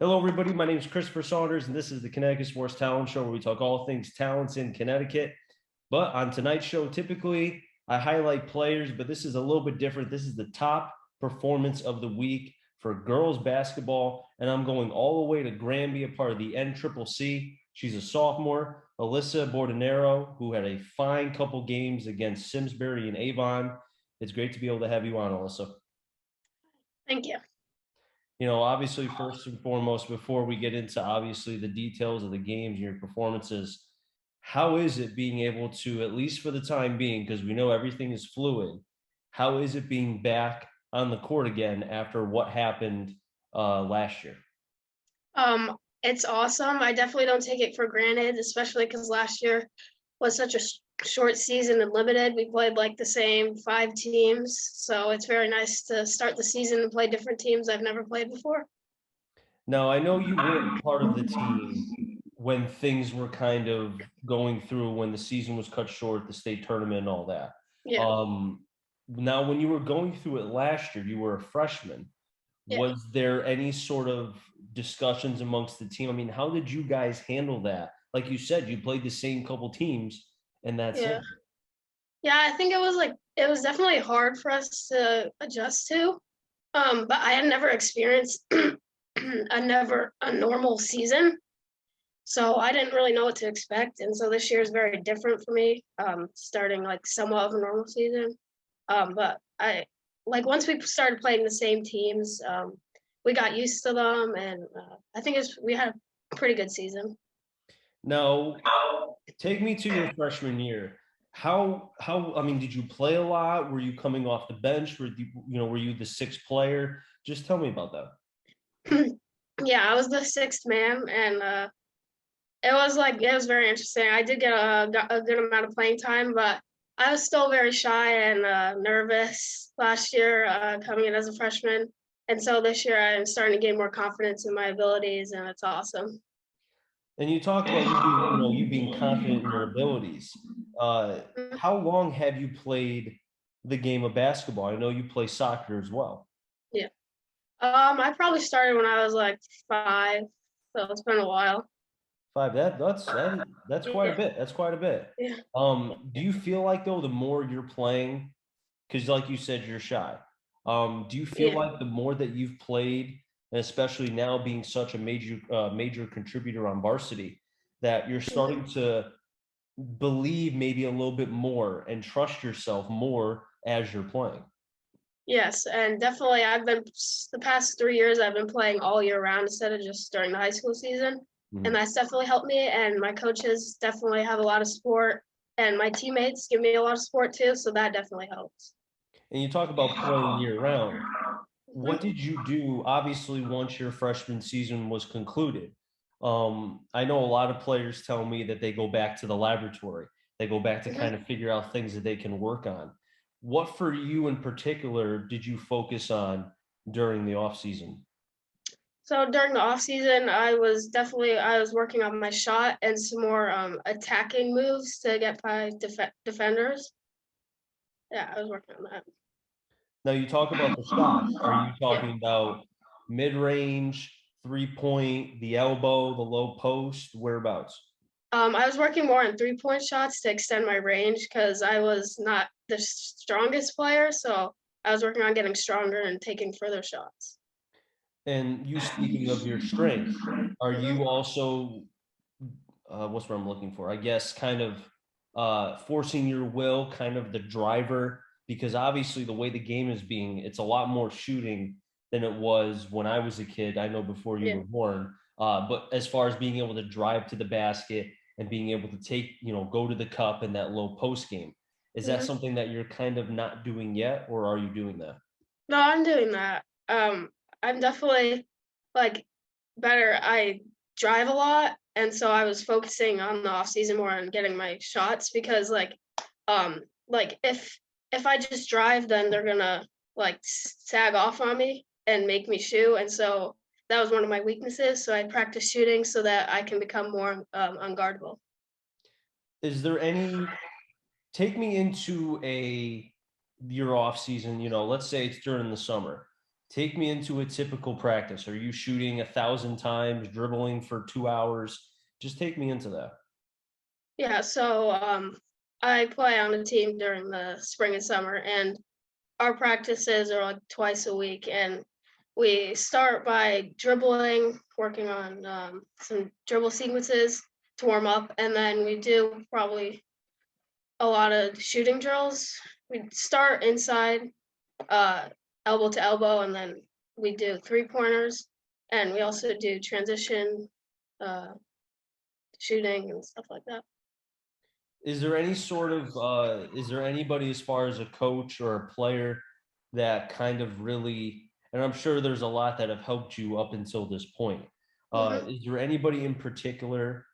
Hello, everybody. My name is Christopher Saunders, and this is the Connecticut Sports Talent Show, where we talk all things talents in Connecticut. But on tonight's show, typically I highlight players, but this is a little bit different. This is the top performance of the week for girls basketball, and I'm going all the way to Granby, a part of the NCCC. She's a sophomore, Alyssa Bordorano, who had a fine couple games against Simsbury and Avon. It's great to be able to have you on, Alyssa. Thank you. Obviously, first and foremost, before we get into obviously the details of the games and your performances, how is it being able to, at least for the time being, because we know everything is fluid, how is it being back on the court again after what happened last year? It's awesome. I definitely don't take it for granted, especially because last year was such a short season and limited. We played like the same 5 teams, so it's very nice to start the season and play different teams I've never played before. Now, I know you weren't part of the team when things were kind of going through, when the season was cut short, the state tournament and all that. Yeah, Now, when you were going through it last year, you were a freshman. yeah. Was there any sort of discussions amongst the team? I mean, how did you guys handle that? Like you said, you played the same couple teams, and that's it. Yeah. Yeah, I think it was definitely hard for us to adjust to. But I had never experienced a normal season. So I didn't really know what to expect. And so this year is very different for me, starting like somewhat of a normal season. But I like once we started playing the same teams, we got used to them, and I think we had a pretty good season. Now, take me to your freshman year. How I mean, did you play a lot? Were you coming off the bench? Were you the sixth player? Just tell me about that. Yeah, I was the sixth man, and it was very interesting. I did got a good amount of playing time, but I was still very shy and nervous last year coming in as a freshman. And so this year I'm starting to gain more confidence in my abilities, and it's awesome. And you talk about you being confident in your abilities. Uh, how long have you played the game of basketball? I know you play soccer as well. Yeah. I probably started when I was like 5, so it's been a while. Five. That's quite a Yeah. bit. That's quite a bit. Yeah. Do you feel like though the more you're playing, because like you said, you're shy. Do you feel Yeah. like the more that you've played, and especially now being such a major contributor on varsity, that you're starting to believe maybe a little bit more and trust yourself more as you're playing? Yes, and definitely the past 3 years I've been playing all year round instead of just during the high school season. And Mhm. that's definitely helped me. And my coaches definitely have a lot of support. And my teammates give me a lot of support too. So that definitely helps. And you talk about playing year round. What Mhm. did you do, obviously, once your freshman season was concluded? I know a lot of players tell me that they go back to the laboratory. They go back to Mhm. kind of figure out things that they can work on. What for you in particular did you focus on during the off season? So during the off season, I was working on my shot and some more attacking moves to get by defenders. Yeah, I was working on that. Now you talk about the shots. Are you Yeah. talking about mid-range, 3 point, the elbow, the low post, whereabouts? I was working more on 3-point shots to extend my range because I was not the strongest player. So I was working on getting stronger and taking further shots. And you speaking of your strength, are Mhm. you also what's what I'm looking for? I guess kind of forcing your will, kind of the driver, because obviously the way the game is being, it's a lot more shooting than it was when I was a kid. I know before you Yeah. were born. But as far as being able to drive to the basket and being able to go to the cup in that low post game, is that Mhm. something that you're kind of not doing yet, or are you doing that? No, I'm doing that. I'm definitely like better. I drive a lot, and so I was focusing on the off season more on getting my shots because if I just drive, then they're gonna like sag off on me and make me shoot, and so that was one of my weaknesses. So I practice shooting so that I can become more unguardable. Is there any take me into a your off season, let's say it's during the summer. Take me into a typical practice. Are you shooting 1,000 times, dribbling for 2 hours? Just take me into that. Yeah, so I play on a team during the spring and summer, and our practices are like twice a week. And we start by dribbling, working on some dribble sequences to warm up, and then we do probably a lot of shooting drills. We start inside, uh, elbow to elbow, and then we do 3-pointers, and we also do transition uh, shooting and stuff like that. Is there any sort of is there anybody as far as a coach or a player that kind of really, and I'm sure there's a lot that have helped you up until this point. Hmm. Is there anybody in particular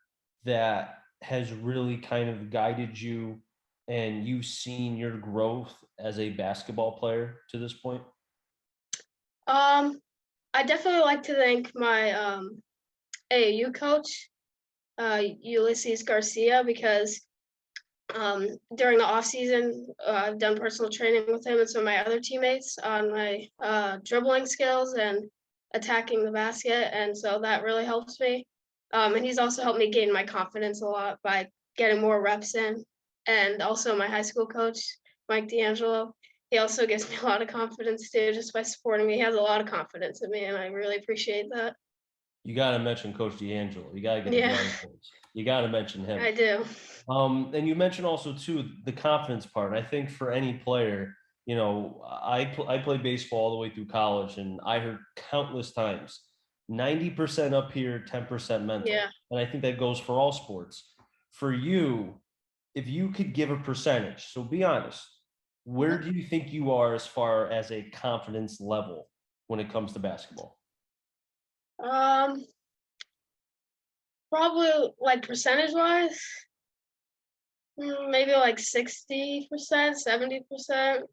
that has really kind of guided you and you've seen your growth as a basketball player to this point? Um, I definitely like to thank my AAU coach, Ulysses Garcia, because during the off season, I've done personal training with him and some of my other teammates on my dribbling skills and attacking the basket, and so that really helps me. And he's also helped me gain my confidence a lot by getting more reps in. And also my high school coach, Mike D Angelo, he also gives me a lot of confidence too, just by supporting me. He has a lot of confidence in me, and I really appreciate that. You got to mention Coach D'Angelo. You got to get the Yeah, brownie points. You got to mention him. I do. And you mentioned also too the confidence part. I think for any player, I played baseball all the way through college, and I heard countless times, 90% up here, 10% mental, Yeah. and I think that goes for all sports. For you, if you could give a percentage, so be honest, where Mhm. do you think you are as far as a confidence level when it comes to basketball? Um, Probably like percentage wise, maybe like 60%, 70%.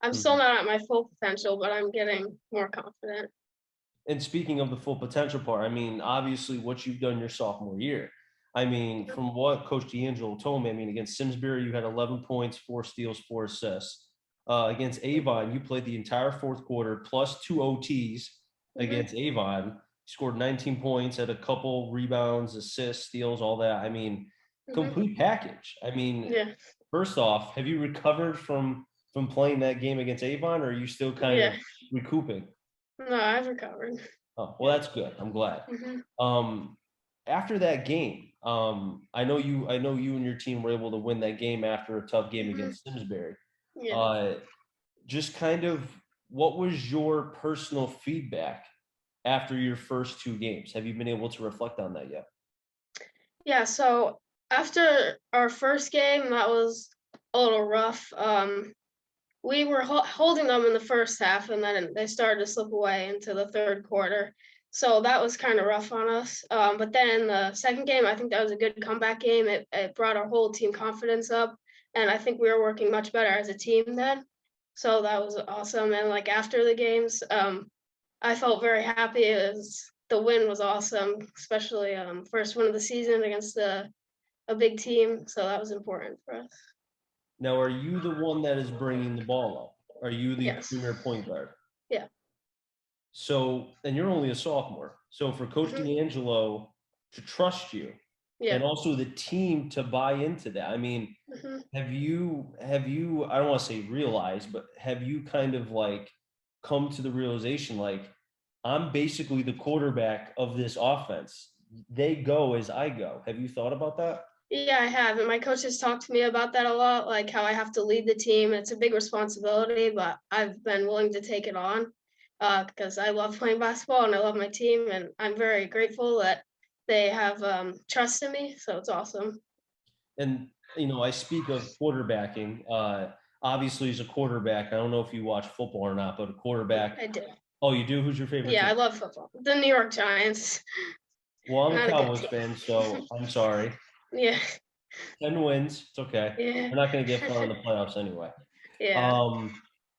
I'm still Mhm. not at my full potential, but I'm getting more confident. And speaking of the full potential part, I mean, obviously what you've done your sophomore year. I mean, from what Coach D'Angelo told me, I mean, against Simsbury, you had 11 points, 4 steals, 4 assists. Against Avon, you played the entire fourth quarter plus 2 OTs Mm-hmm. against Avon. You scored 19 points, had a couple rebounds, assists, steals, all that. I mean, Mm-hmm. complete package. I mean, Yeah. first off, have you recovered from playing that game against Avon, or are you still kind of Yeah. recouping? No, I've recovered. Oh, well, that's good. I'm glad. Mm-hmm. Um, After that game, I know you and your team were able to win that game after a tough game Mm-hmm. against Simsbury. Yeah. Uh, just kind of what was your personal feedback after your first 2 games? Have you been able to reflect on that yet? Yeah. So after our first game, that was a little rough. We were holding them in the first half, and then they started to slip away into the third quarter. So that was kind of rough on us. But then in the second game, I think that was a good comeback game. It brought our whole team confidence up, and I think we were working much better as a team then. So that was awesome. And like after the games, I felt very happy. The win was awesome, especially first win of the season against a big team. So that was important for us. Now, are you the one that is bringing the ball up? Are you the Yes. premier point guard? Yeah. So, and you're only a sophomore. So for Coach Hmm. D'Angelo to trust you and Yeah. also the team to buy into that, I mean, Hmm. have you I don't want to say realized, but have you kind of like come to the realization like I'm basically the quarterback of this offense. They go as I go. Have you thought about that? Yeah, I have. And my coach has talked to me about that a lot, like how I have to lead the team. It's a big responsibility, but I've been willing to take it on because I love playing basketball and I love my team. And I'm very grateful that they have trust in me. So it's awesome. And I speak of quarterbacking. Obviously, as a quarterback, I don't know if you watch football or not, but a quarterback. I do. Oh, you do? Who's your favorite Yeah, I team? love football. The New York Giants, Well, I'm a not a good Cowboys team. fan, so I'm sorry. Yeah, 10 wins, it's okay. yeah, We're not going to get far in the playoffs anyway. yeah, Um,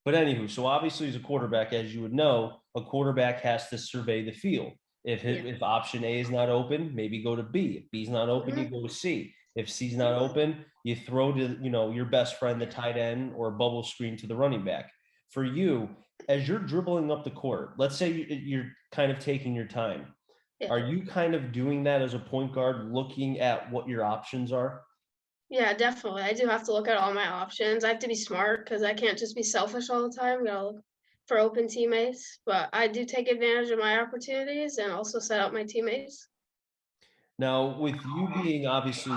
but anywho, so obviously as a quarterback, as you would know, a quarterback has to survey the field. yeah. If option A is not open, maybe go to B. If B is not open, you Hmm. go to C. If C is not open, you throw to your best friend, the tight end, or a bubble screen to the running back. For you, As you're dribbling up the court, let's say you're kind of taking your time. Yeah. Are you kind of doing that as a point guard, looking at what your options are? Yeah, definitely. I do have to look at all my options. I have to be smart because I can't just be selfish all the time. You gotta look for open teammates. But I do take advantage of my opportunities and also set up my teammates. Now, with you being obviously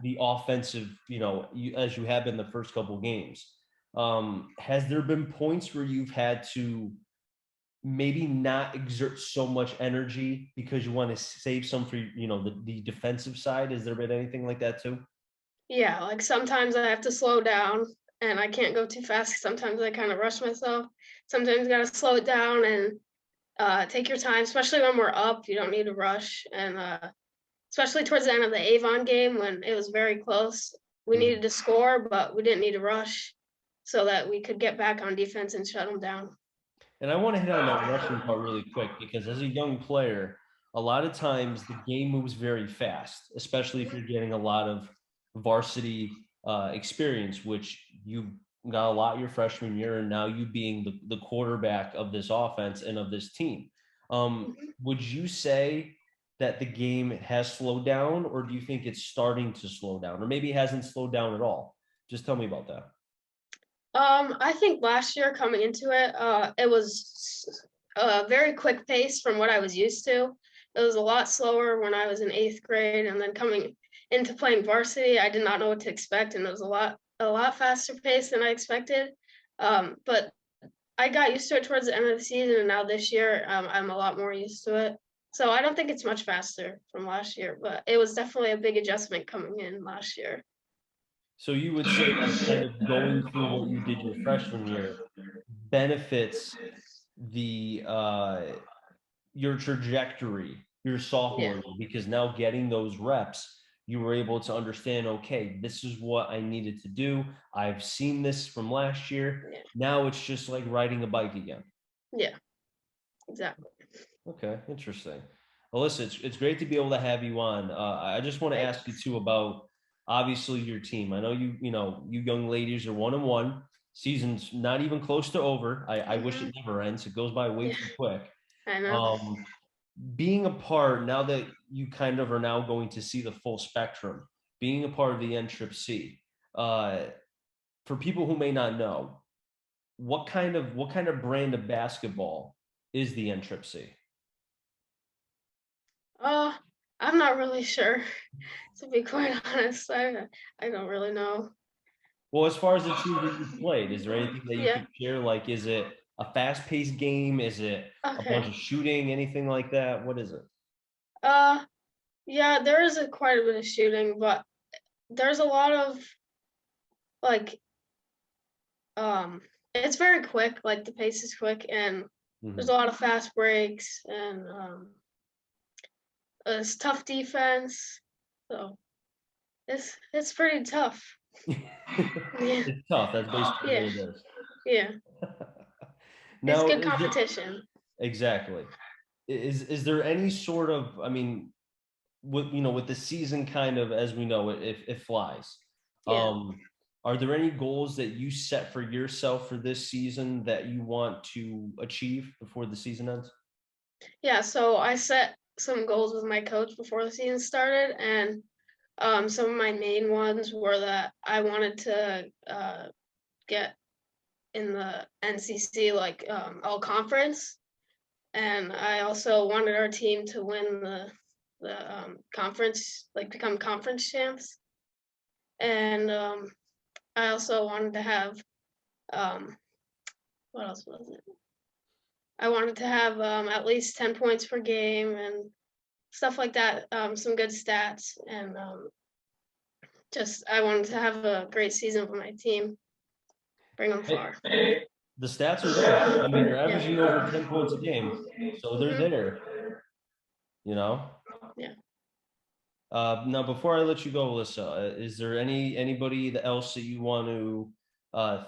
the offensive, as you have been the first couple of games, has there been points where you've had to maybe not exert so much energy because you want to save some for, the defensive side? Has there been anything like that too? Yeah, like sometimes I have to slow down and I can't go too fast. Sometimes I kind of rush myself. Sometimes you gotta slow it down and take your time, especially when we're up. You don't need to rush. And especially towards the end of the Avon game when it was very close, we Mhm. needed to score, but we didn't need to rush so that we could get back on defense and shut them down. And I want to hit on that rushing part really quick because as a young player, a lot of times the game moves very fast, especially if you're getting a lot of varsity experience, which you got a lot your freshman year, and now you being the quarterback of this offense and of this team. Would you say that the game has slowed down, or do you think it's starting to slow down, or maybe it hasn't slowed down at all? Just tell me about that. I think last year coming into it, it was a very quick pace from what I was used to. It was a lot slower when I was in eighth grade, and then coming into playing varsity, I did not know what to expect, and it was a lot faster pace than I expected. But I got used to it towards the end of the season, and now this year, I'm a lot more used to it. So I don't think it's much faster from last year, but it was definitely a big adjustment coming in last year. So you would say that kind of going through what you did your freshman year benefits the your trajectory your sophomore Yeah. year because now getting those reps, you were able to understand, okay, this is what I needed to do. I've seen this from last year. Yeah. Now it's just like riding a bike again. Yeah. Exactly. Okay, interesting. Alyssa, it's great to be able to have you on. I just want to ask you Thanks. too about obviously your team. I know you young ladies are 1-1. Season's not even close to over. I wish it never ends. It goes by way Yeah. too quick. I know. Um, Being a part now that you kind of are now going to see the full spectrum, being a part of the N-Trip-C, uh, for people who may not know, what kind of brand of basketball is the N-Trip-C? Uh, I'm not really sure, to be quite honest. I don't really know. Well, as far as the teams that you've played, is there anything that you Yeah. could share? Like, is it a fast-paced game? Is it a bunch Okay. of shooting? Anything like that? What is it? Uh, yeah, there is quite a bit of shooting, but there's a lot of like um it's very quick, like the pace is quick and there's a Mhm. lot of fast breaks and it's tough defense. So it's pretty tough. Yeah. It's tough. That's basically Yeah. what it is. Yeah. It's Now, good is it competition. exactly? Is there any sort of, I mean, with the season kind of as we know it, it flies. Yeah. Um, are there any goals that you set for yourself for this season that you want to achieve before the season ends? Yeah, so I set some goals with my coach before the season started, and some of my main ones were that I wanted to get in the NCC like all conference, and I also wanted our team to win the conference, like become conference champs, and I also wanted to have um, what else was it? I wanted to have at least 10 points per game and stuff like that. Some good stats, and just I wanted to have a great season for my team, bring them Hey, far. the stats are there. I mean, you're Yeah. averaging over 10 points a game, so they're Mhm. there, you know? Yeah. Now, before I let you go, Alyssa, is there anybody else that you want to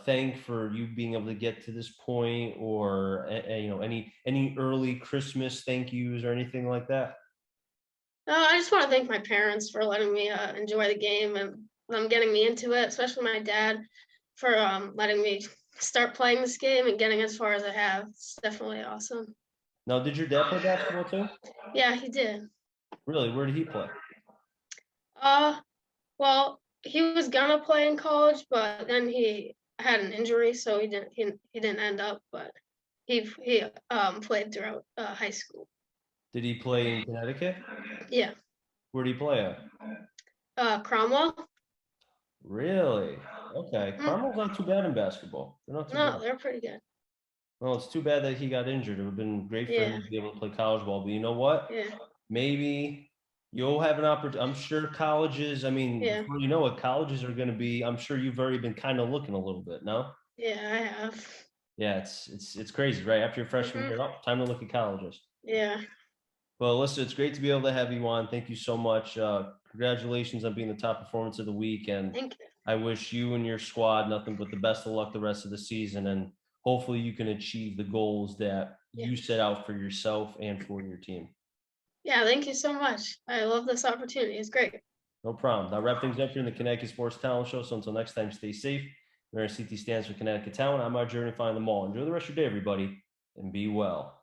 thank for you being able to get to this point, or any early Christmas thank yous or anything like that? I just want to thank my parents for letting me enjoy the game and them getting me into it, especially my dad for letting me start playing this game and getting as far as I have. It's definitely awesome. Now, did your dad play basketball too? Yeah, he did. Really? Where did he play? Uh, well, he was gonna play in college, but then he had an injury, so he didn't end up. But he played throughout high school. Did he play in Connecticut? Yeah. Where did he play at? Cromwell. Really? Okay. Mm, Carmel's not too bad in basketball. They're not too no, bad. they're pretty good. Well, it's too bad that he got injured. It would have been great for him Yeah. to be able to play college ball. But you know what? Yeah. Maybe you'll have an opportunity. I'm sure colleges, I mean, Yeah. before you know what, colleges are going to be, I'm sure you've already been kind of looking a little bit, no? Yeah, I have. Yeah, it's crazy, right? After your freshman Hmm. year, oh, time to look at colleges. Yeah. Well, Alyssa, it's great to be able to have you on. Thank you so much. Congratulations on being the top performance of the week. And Thank you. I wish you and your squad nothing but the best of luck the rest of the season. And hopefully you can achieve the goals that Yeah. you set out for yourself and for your team. Yeah, thank you so much. I love this opportunity. It's great. No problem. I'll wrap things up here in the Connecticut Sports Talent Show. So until next time, stay safe. Remember, CT stands for Connecticut Talent. I'm our journey to find them all. Enjoy the rest of your day, everybody, and be well.